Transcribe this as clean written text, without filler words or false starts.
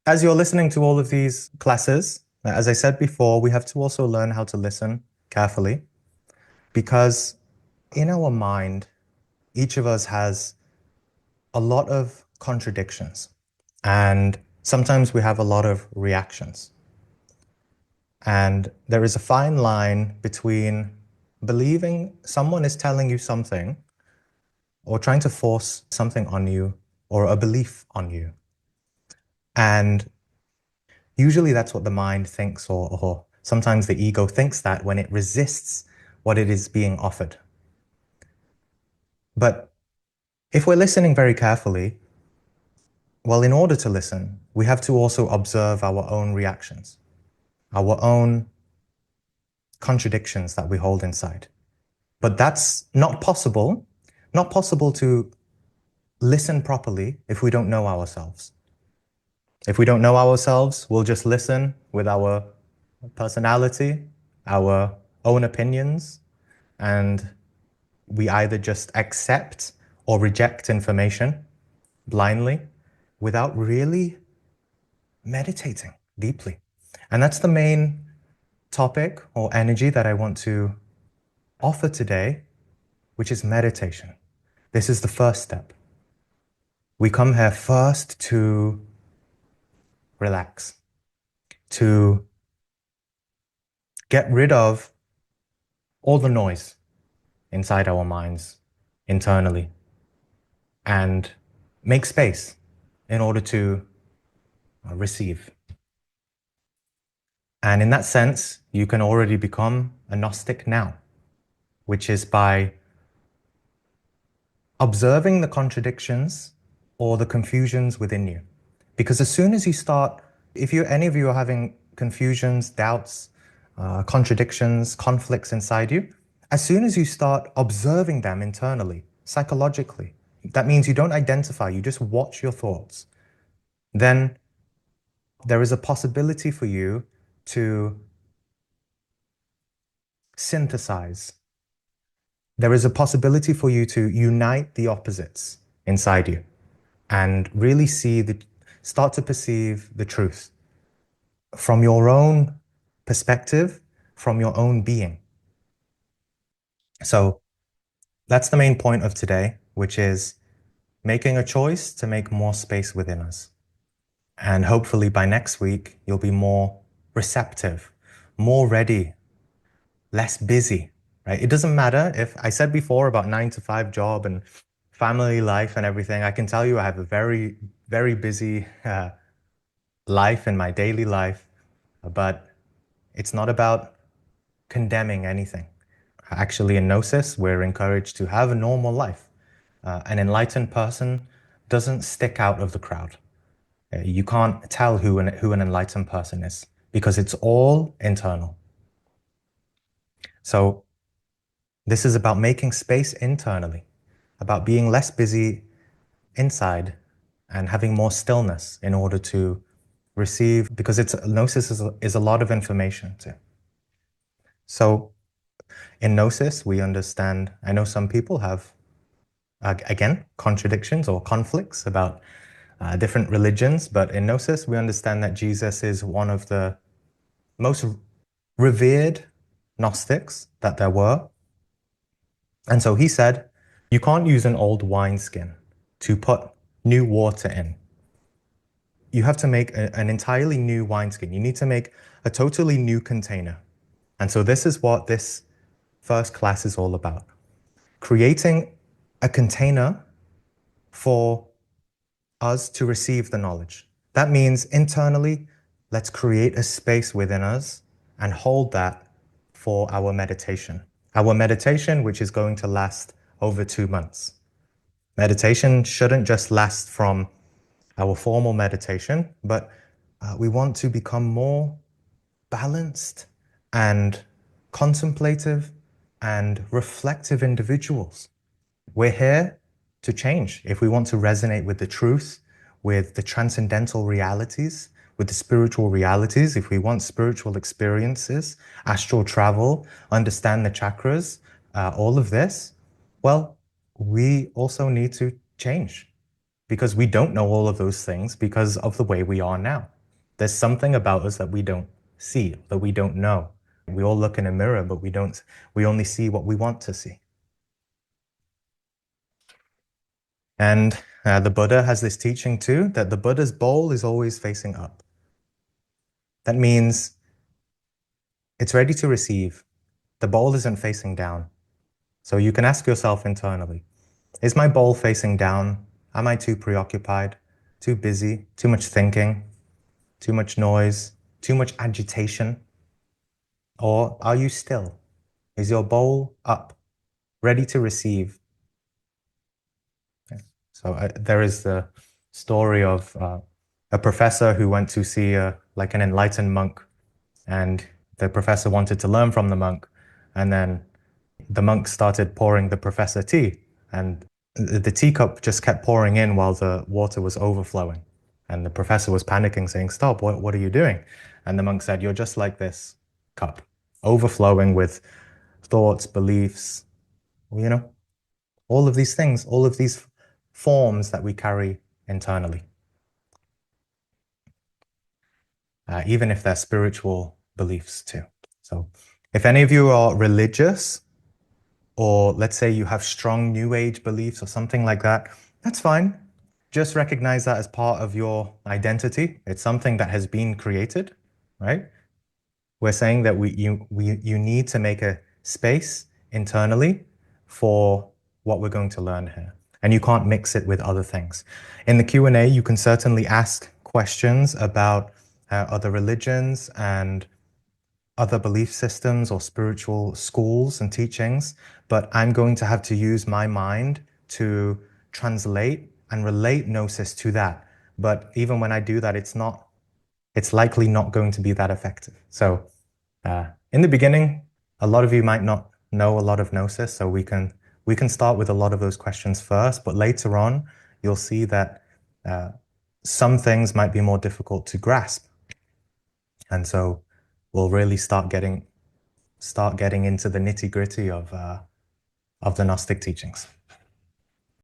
as you're listening to all of these classes, as I said before, we have to also learn how to listen carefully because in our mind, each of us has a lot of contradictions and sometimes we have a lot of reactions. And there is a fine line between believing someone is telling you something or trying to force something on you or a belief on you. And usually that's what the mind thinks, or sometimes the ego thinks that when it resists what it is being offered. But if we're listening very carefully, well, in order to listen, we have to also observe our own reactions, our own contradictions that we hold inside. But that's not possible to listen properly if we don't know ourselves. If we don't know ourselves, we'll just listen with our personality, our own opinions, and we either just accept or reject information blindly without really meditating deeply. And that's the main topic or energy that I want to offer today, which is meditation. This is the first step. We come here first to relax, to get rid of all the noise inside our minds internally and make space in order to receive. And in that sense, you can already become a Gnostic now, which is by observing the contradictions or the confusions within you. Because as soon as you start, if any of you are having confusions, doubts, contradictions, conflicts inside you, as soon as you start observing them internally, psychologically, that means you don't identify, you just watch your thoughts, then there is a possibility for you to synthesize. There is a possibility for you to unite the opposites inside you and really start to perceive the truth from your own perspective, from your own being. So that's the main point of today, which is making a choice to make more space within us. And hopefully by next week, you'll be more receptive, more ready, less busy, right? It doesn't matter if I said before about 9-to-5 job and family life and everything. I can tell you I have a very, very busy life in my daily life, but it's not about condemning anything. Actually, in Gnosis, we're encouraged to have a normal life. An enlightened person doesn't stick out of the crowd. You can't tell who an enlightened person is because it's all internal. So this is about making space internally, about being less busy inside and having more stillness in order to receive, because Gnosis is a lot of information too. So in Gnosis, we understand, I know some people have, again, contradictions or conflicts about different religions, but in Gnosis, we understand that Jesus is one of the most revered Gnostics that there were. And so he said, you can't use an old wineskin to put new water in. You have to make an entirely new wineskin. You need to make a totally new container. And so this is what this first class is all about. Creating a container for us to receive the knowledge. That means internally, let's create a space within us and hold that for our meditation. Our meditation, which is going to last over 2 months. Meditation shouldn't just last from our formal meditation, but we want to become more balanced and contemplative and reflective individuals. We're here to change. If we want to resonate with the truth, with the transcendental realities, with the spiritual realities, if we want spiritual experiences, astral travel, understand the chakras, all of this, well, we also need to change because we don't know all of those things because of the way we are now. There's something about us that we don't see, that we don't know. We all look in a mirror, but we only see what we want to see. And the Buddha has this teaching too, that the Buddha's bowl is always facing up. That means it's ready to receive. The bowl isn't facing down. So you can ask yourself internally, is my bowl facing down? Am I too preoccupied, too busy, too much thinking, too much noise, too much agitation? Or are you still? Is your bowl up, ready to receive? So there is the story of a professor who went to see like an enlightened monk, and the professor wanted to learn from the monk, and then the monk started pouring the professor tea, and the teacup just kept pouring in while the water was overflowing. And the professor was panicking, saying, "Stop, what are you doing?" And the monk said, "You're just like this cup, overflowing with thoughts, beliefs, you know, all of these things, all of these forms that we carry internally, even if they're spiritual beliefs too." So if any of you are religious, or let's say you have strong New Age beliefs or something like that, that's fine. Just recognize that as part of your identity. It's something that has been created, right? We're saying that you need to make a space internally for what we're going to learn here. And you can't mix it with other things. In the Q&A, you can certainly ask questions about other religions and other belief systems or spiritual schools and teachings, but I'm going to have to use my mind to translate and relate Gnosis to that. But even when I do that, it's likely not going to be that effective. So in the beginning, a lot of you might not know a lot of Gnosis, so we can start with a lot of those questions first, but later on, you'll see that some things might be more difficult to grasp. And so we'll really start getting into the nitty-gritty of the Gnostic teachings.